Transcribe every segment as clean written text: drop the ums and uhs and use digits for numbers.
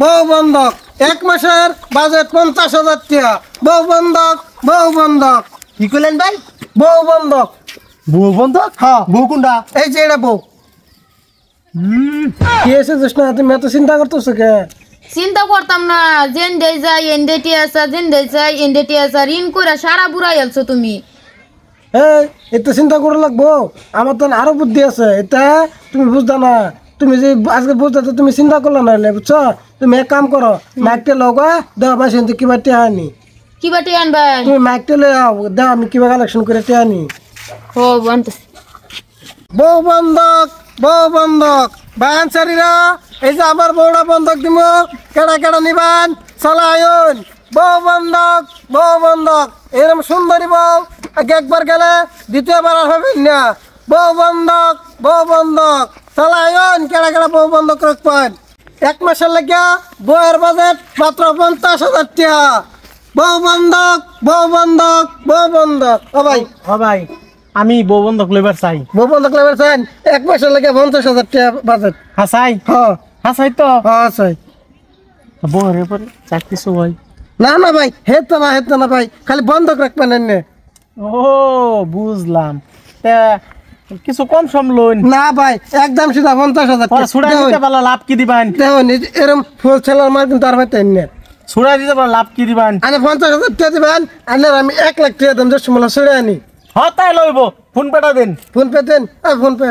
বউ বন্ধক 1 মাসের বাজেট 50,000 টাকা বউ বন্ধক কি কইলেন ভাই? বউ বন্ধক বউ বন্ধক? হ্যাঁ বউ কোনটা? এই যে এটা বউ কি এসে জন্য তুমি এত চিন্তা করতেছো কে চিন্তা করতাম না জেন দেই যাই এনডেটি আসা জেন দেই যাই এনডেটি আসা ঋণ করে সারা বুড়াই আলছো তুমি। এই এত চিন্তা করে লাগবো আমার তো আরো বুদ্ধি আছে এটা তুমি বুঝতা না তুমি যে আজকে বুঝতে তুমি চিন্তা করলে না বুঝছো তুমি এক কাম করো মাইকটা লগা দেওয়া পাশে কিবা টেয়া আনি কি বাটি আনবা? তুমি মাইকটা লয়ে আও দাও আমি কিবা কালেকশন করে টেয়া আনি ও বনতেছি। বউ বন্ধক বায়ানসারিরা এই যে আমার বউটা বন্ধক দিব কেডা কেডা নিবান চালায়ন বউ বন্ধক এরকম সুন্দরী বউ একবার গেলে দ্বিতীয়বার আর হবেন না বউ বন্ধক চালায়ন কেডা কেডা বউ বন্ধক রাখবেন 1 মাসের লাগিয়া বউয়ের বাজেট মাত্র 50,000 টাকা বউ বন্ধক ও ভাই আমি বউ বন্ধক লইবার চাই। বউ বন্ধক লেবার চান 1 মাসের লাগিয়া 50,000 টাকা বাজেট হাসাই হ্যাঁ তো চাই বউরে পরে চাকরিছো ভাই? না ভাই হেতো না ভাই খালি বন্ধক রাখবেন এনে ও বুঝলাম। তা কিছু কম সম লোন না ভাই একদম সিধা 50,000 টাকা ছুড়া দিতে পারলা লাভ কি দিবেন? দেখুন এরম ফুল ছেলার মার কিন্তু আর ভাই এনে ছুড়া দিতে পারলা লাভ কি দিবেন? আনে 50,000 টাকা দিবেন আনে আমি 1 লাখ টাকা দাম যে সমলা ছেড়ে আনি হ্যাঁ তাই লইব ফোন পেটা দিন। ফোন পে দেন ফোন পে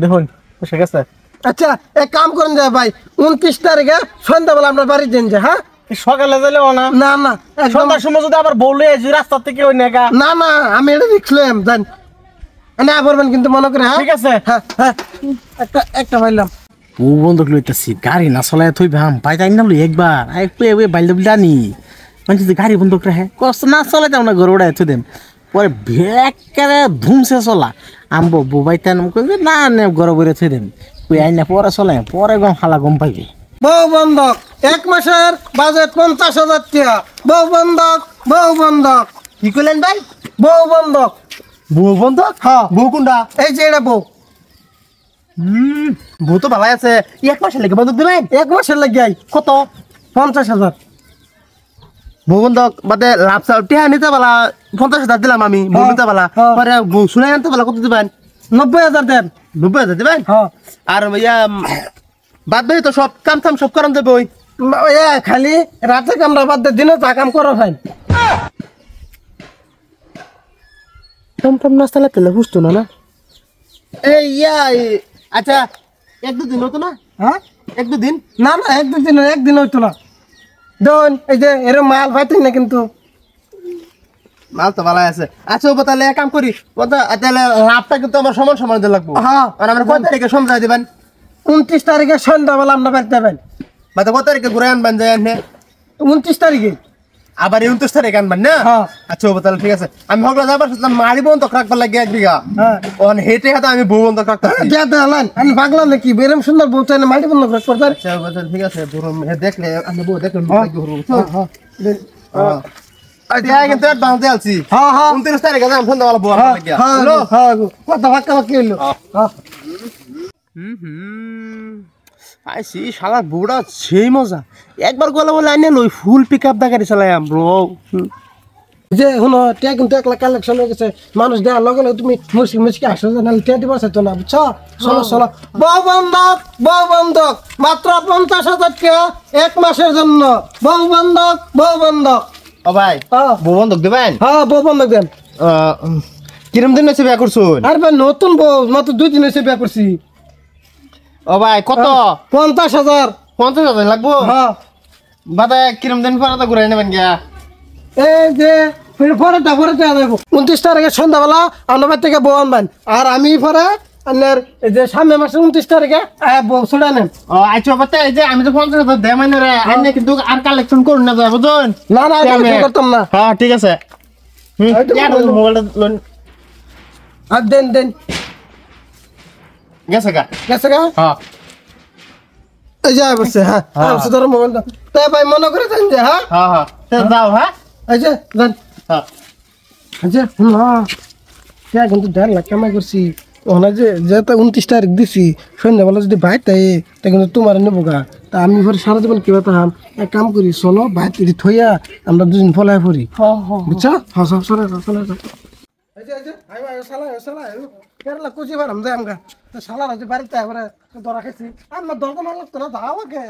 দেখুন ঠিক আছে। আচ্ছা এক কাম করেন যায় ভাই 29 তারিখে সন্ধ্যাবেলা আমরা বাড়ি দেন যে হ্যাঁ সকালে যাইলেও না না একদম সন্ধ্যার সময় যদি আবার বউ লইয়া রাস্তা থেকে ওই নেগা না আমি এটা দেখলাম জান না বলবেন কিন্তু মনে করে হ্যাঁ ঠিক আছে। হ্যাঁ একটা পাইলাম বউ বন্ধক লইতেছি গাড়ি না চলায় থই ভাম পাইতাই না লই একবার একটু এ বাইল জানি মানে যদি গাড়ি বন্ধক রাখে কষ্ট না চলাইতাম না ঘর ওড়াই থই দেন পরে ভেকারে ধুমসে চলা আমবো বউ বাইতাম কই না নে ঘর বইরে থই দেন কই আই না পরে চলাই পরে গম হালা গম পাইবে বউ বন্ধক 1 মাসের বাজেট 50,000 টাকা বউ বন্ধক কি কইলেন ভাই? বউ বন্ধক হ্যাঁ বউ কোনটা? এই যে এটা বউ বউ তো ভালাই আছে 1 মাসের লেগে বন্ধক দিবেন? 1 মাসের লাগিয়াই কত? 50,000 বউ বন্ধক বাদে লাভ চাও টিহা নিতে পালা 50,000 দিলাম আমি বউ নিতে পালা পরে বউ শুনে আনতে পালা কত দিবেন? 90,000 দেন 90,000 দিবেন? হ্যাঁ আর ইয়া বাদ বাকি তো সব কাম থাম সব করান দেবে ওই খালি রাতে কামরা বাদ দিয়ে দিনে তা কাম করো ভাই টমটম না চালাতে বুঝতো না না এই ইয়া আচ্ছা 1-2 দিন হতো না? হ্যাঁ 1-2 দিন না 1-2 দিন একদিন হইতো না দেখুন এই যে এরম মাল পাইতেন না কিন্তু মাল তো ভালো আছে। আচ্ছা ও তাহলে এক কাম করি তাহলে লাভটা কিন্তু আমার সমান দিয়ে লাগবো। হ্যাঁ আর আমরা কত তারিখে সমঝাই দিবেন? 29 তারিখে সন্ধ্যাবেলা আমরা বাড়িতে যাবেন বাদে কত তারিখে ঘুরে আনবেন যায় আনবে? 29 তারিখে আবার 29 তারিখে আনবেন না? হ্যাঁ আচ্ছা ও তাহলে ঠিক আছে আমি হগলা যাবার মারি বন্ধ রাখবার লাগে 1 বিঘা হ্যাঁ ওখানে হেঁটে হাতে আমি বউ বন্ধ রাখতে আমি পাগলাম নাকি বেরম সুন্দর বউ চাই না মাটি বন্ধ করতে আচ্ছা ঠিক আছে দেখলে আমি বউ দেখলে কিন্তু অ্যাডভান্স দিয়েছি। হ্যাঁ 29 তারিখে যাম সন্ধ্যাবেলা বউ আনবার লাগে। কত ভাক্কা ভাক্কি হইলো আইসি শালা বউটা সেই মজা একবার গেলে বলে আইনে লই ফুল পিক আপ গাড়ি চালাই ব্রো যে শুনো টিয়া কিন্তু 1 লাখ কালেকশন হয়ে গেছে মানুষ দেওয়ার লগে লগে তুমি মুসকি আসো যে নাহলে টিয়া দিবার চাইতো না বুঝছো চলো বউ বন্ধক মাত্র 50,000 টাকা 1 মাসের জন্য বউ বন্ধক ও ভাই বউ বন্ধক দিবেন? হ্যাঁ বউ বন্ধক দেন কিরম দিন হয়েছে বিয়া করছুন? আর ভাই নতুন বউ মাত্র 2 দিন হয়েছে বিয়া করছি ও ভাই কত? 50,000 50,000 লাগবো? হ্যাঁ বাদা কিরম দিন পরে তো ঘুরে নেবেন গিয়া? এই যে পরে দেবো 29 তারিখে সন্ধ্যাবেলা আমরা বাড়ি থেকে বউ আনবেন আর আমি পরে আপনার এই যে সামনে মাসে 29 তারিখে বউ ছুড়ে নেন ও আচ্ছা বাতা এই যে আমি তো 50,000 দেয় মানে রে আইনে কিন্তু আর কালেকশন করুন না বুঝুন না করতাম না হ্যাঁ ঠিক আছে মোবাইলটা লোন আর দেন গেছে গা হ্যাঁ এই যে বসে হ্যাঁ ধরো মোবাইলটা তাই ভাই মনে করে দেন যে হ্যাঁ যাও হ্যাঁ এই যে দেন হ্যাঁ কিন্তু 1.5 লাখ কামাই করছি ওখানে যে 29 তারিখ দিছি সন্ধ্যাবেলা যদি বাইর তাই তা কিন্তু তোমার নেবো গা তা আমি পরে সারা জীবন কিবা তাহাম এক কাম করি চলো বাইর যদি থইয়া আমরা দুদিন ফলাই পড়ি বুঝছো হ্যাঁ সব চলে চলে কেরালা কুচি পারাম যাই আমগা শালা রাজি বাড়িতে এবারে ধরা খেয়েছি আমার দরকার লাগতো না দাও আমাকে